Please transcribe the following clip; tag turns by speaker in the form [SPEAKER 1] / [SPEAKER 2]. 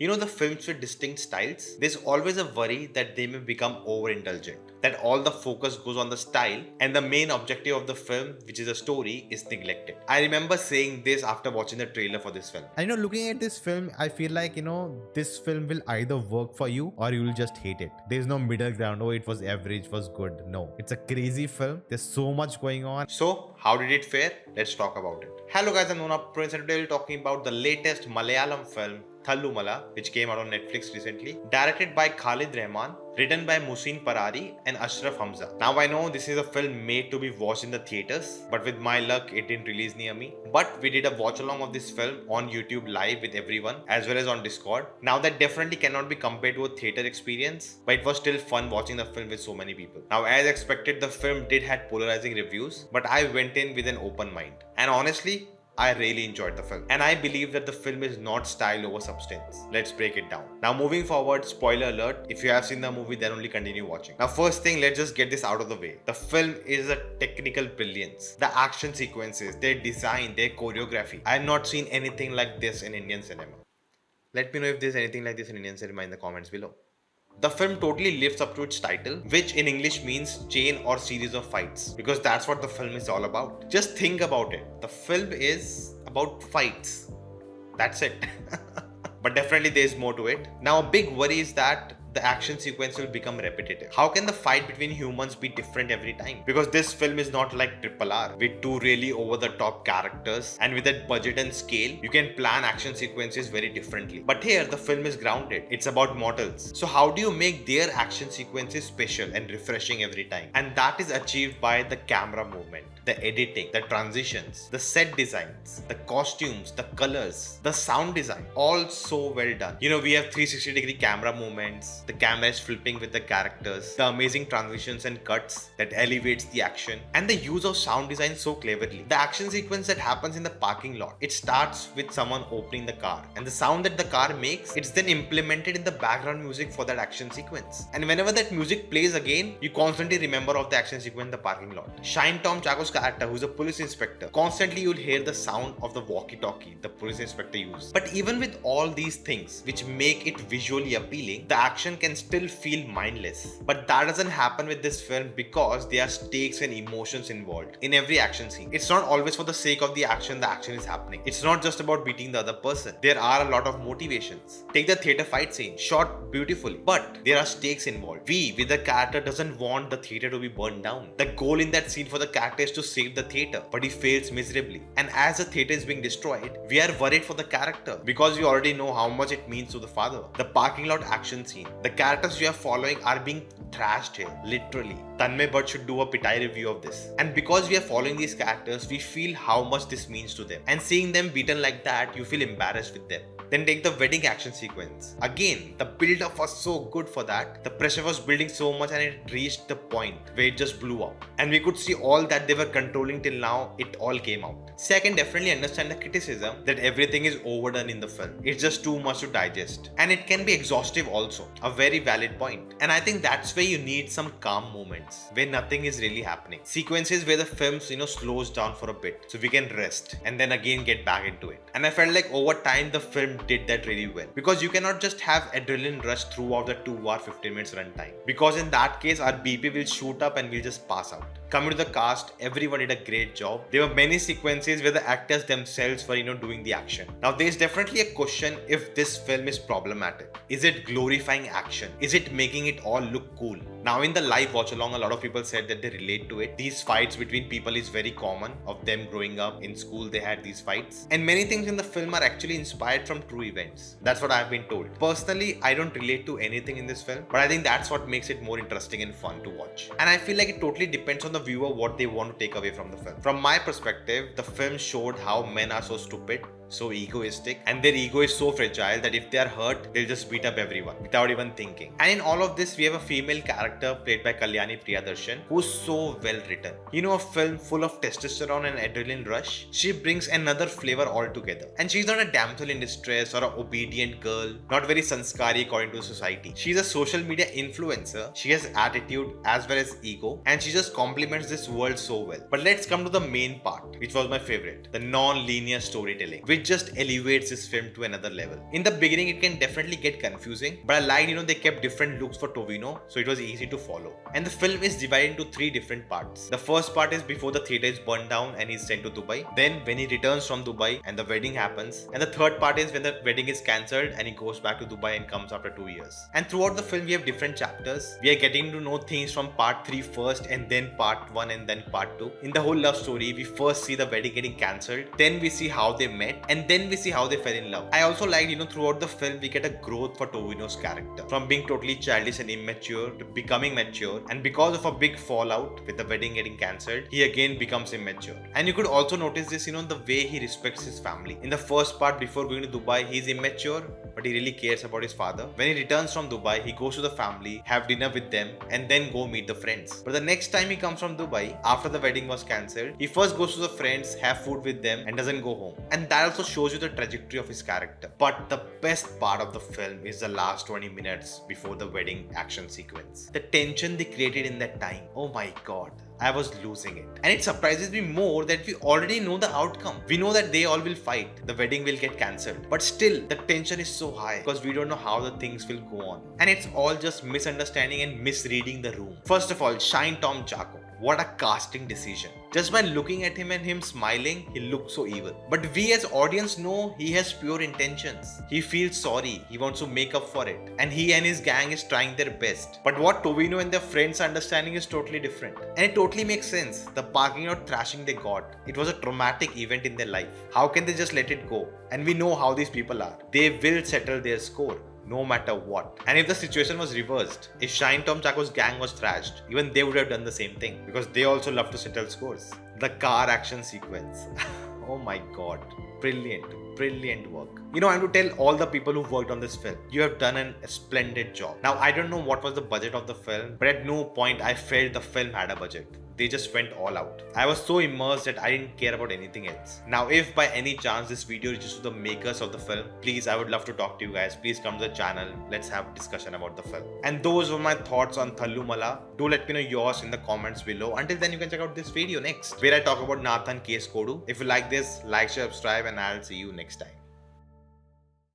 [SPEAKER 1] The films with distinct styles, there's always a worry that they may become overindulgent, that all the focus goes on the style and the main objective of the film, which is a story, is neglected. I remember saying this after watching the trailer for this film.
[SPEAKER 2] Looking at this film, I feel like, this film will either work for you or you will just hate it. There's no middle ground. Oh, it was average, it was good. No, it's a crazy film. There's so much going on.
[SPEAKER 1] So, how did it fare? Let's talk about it. Hello guys, I'm Nona, and today we're talking about the latest Malayalam film, Thallumaala, which came out on Netflix recently, directed by Khalid Rahman, written by Muhsin, Parari and Ashraf, Hamza. Now I know this is a film made to be watched in the theaters, but with my luck it didn't release near me. But we did a watch along of this film on YouTube live with everyone as well as on Discord. Now that definitely cannot be compared to a theater experience, but it was still fun watching the film with so many people. Now as expected, the film did had polarizing reviews, but I went in with an open mind. And honestly, I really enjoyed the film. And I believe that the film is not style over substance. Let's break it down. Now moving forward, spoiler alert, if you have seen the movie then only continue watching. Now first thing, let's just get this out of the way. The film is a technical brilliance. The action sequences, their design, their choreography. I have not seen anything like this in Indian cinema. Let me know if there's anything like this in Indian cinema in the comments below. The film totally lives up to its title, which in English means chain or series of fights, because that's what the film is all about. Just think about it. The film is about fights. That's it. But definitely there's more to it. Now a big worry is that the action sequence will become repetitive. How can the fight between humans be different every time? Because this film is not like RRR with two really over the top characters, and with that budget and scale, you can plan action sequences very differently. But here the film is grounded. It's about mortals. So how do you make their action sequences special and refreshing every time? And that is achieved by the camera movement, the editing, the transitions, the set designs, the costumes, the colors, the sound design, all so well done. We have 360-degree camera movements, the camera is flipping with the characters, the amazing transitions and cuts that elevates the action, and the use of sound design so cleverly. The action sequence that happens in the parking lot, it starts with someone opening the car, and the sound that the car makes, it's then implemented in the background music for that action sequence. And whenever that music plays again, you constantly remember of the action sequence in the parking lot. Shine Tom Chacko's character, who's a police inspector, constantly you'll hear the sound of the walkie-talkie the police inspector uses. But even with all these things which make it visually appealing, the action can still feel mindless. But that doesn't happen with this film because there are stakes and emotions involved in every action scene. It's not always for the sake of the action is happening. It's not just about beating the other person. There are a lot of motivations. Take the theater fight scene, shot beautifully, but there are stakes involved. We, with the character, doesn't want the theater to be burned down. The goal in that scene for the character is to save the theater, but he fails miserably. And as the theater is being destroyed, we are worried for the character because we already know how much it means to the father. The parking lot action scene, the characters we are following are being thrashed here, literally. Tanmay Bhatt should do a Pitai review of this. And because we are following these characters, we feel how much this means to them. And seeing them beaten like that, you feel embarrassed with them. Then take the wedding action sequence. Again, the build-up was so good for that. The pressure was building so much and it reached the point where it just blew up. And we could see all that they were controlling till now, it all came out. See, I can definitely understand the criticism that everything is overdone in the film. It's just too much to digest. And it can be exhaustive also. A very valid point. And I think that's where you need some calm moments, where nothing is really happening. Sequences where the film, slows down for a bit so we can rest and then again get back into it. And I felt like over time the film did that really well, because you cannot just have adrenaline rush throughout the 2 hour 15 minutes runtime, because in that case our BP will shoot up and we'll just pass out. Coming to the cast, everyone did a great job. There were many sequences where the actors themselves were doing the action. Now there's definitely a question if this film is problematic. Is it glorifying action? Is it making it all look cool? Now in the live watch along, a lot of people said that they relate to it. These fights between people is very common. Of them growing up in school, they had these fights. And many things in the film are actually inspired from true events. That's what I've been told. Personally, I don't relate to anything in this film, but I think that's what makes it more interesting and fun to watch. And I feel like it totally depends on the viewer what they want to take away from the film. From my perspective, the film showed how men are so stupid, so egoistic, and their ego is so fragile that if they are hurt, they'll just beat up everyone without even thinking. And in all of this, we have a female character played by Kalyani, Priyadarshan, who's so well written. A film full of testosterone and adrenaline rush, she brings another flavor altogether. And she's not a damsel in distress or an obedient girl, not very sanskari according to society. She's a social media influencer. She has attitude as well as ego, and she just complements this world so well. But let's come to the main part, which was my favorite, the non-linear storytelling, which which just elevates this film to another level. In the beginning, it can definitely get confusing, but I liked, they kept different looks for Tovino, so it was easy to follow. And the film is divided into 3 different parts. The first part is before the theater is burned down and he's sent to Dubai. Then when he returns from Dubai and the wedding happens. And the third part is when the wedding is cancelled and he goes back to Dubai and comes after 2 years. And throughout the film, we have different chapters. We are getting to know things from part 3 first, and then part 1, and then part 2. In the whole love story, we first see the wedding getting cancelled, then we see how they met, and then we see how they fell in love. I also liked, throughout the film, we get a growth for Tovino's character. From being totally childish and immature to becoming mature, and because of a big fallout with the wedding getting cancelled, he again becomes immature. And you could also notice this, the way he respects his family. In the first part, before going to Dubai, he's immature, but he really cares about his father. When he returns from Dubai, he goes to the family, have dinner with them, and then go meet the friends. But the next time he comes from Dubai, after the wedding was cancelled, he first goes to the friends, have food with them, and doesn't go home. And that also shows you the trajectory of his character. But the best part of the film is the last 20 minutes before the wedding action sequence. The tension they created in that time, oh my god. I was losing it. And it surprises me more that we already know the outcome. We know that they all will fight. The wedding will get cancelled. But still, the tension is so high because we don't know how the things will go on. And it's all just misunderstanding and misreading the room. First of all, Shine Tom Chacko. What a casting decision. Just by looking at him and him smiling, he looks so evil. But we as audience know he has pure intentions. He feels sorry. He wants to make up for it. And he and his gang is trying their best. But what Tovino and their friends understanding is totally different. And it totally makes sense. The parking lot thrashing they got, it was a traumatic event in their life. How can they just let it go? And we know how these people are. They will settle their score. No matter what. And if the situation was reversed, if Shine Tom Chacko's gang was thrashed, even they would have done the same thing because they also love to settle scores. The car action sequence. Oh my god. Brilliant work. I have to tell all the people who worked on this film, you have done a splendid job. Now, I don't know what was the budget of the film, but at no point I felt the film had a budget. They just went all out. I was so immersed that I didn't care about anything else. Now, if by any chance this video reaches to the makers of the film, please, I would love to talk to you guys. Please come to the channel. Let's have a discussion about the film. And those were my thoughts on Thallumaala. Do let me know yours in the comments below. Until then, you can check out this video next, where I talk about Nathan Case Kodu. If you like this, like, share, subscribe, and I'll see you next time.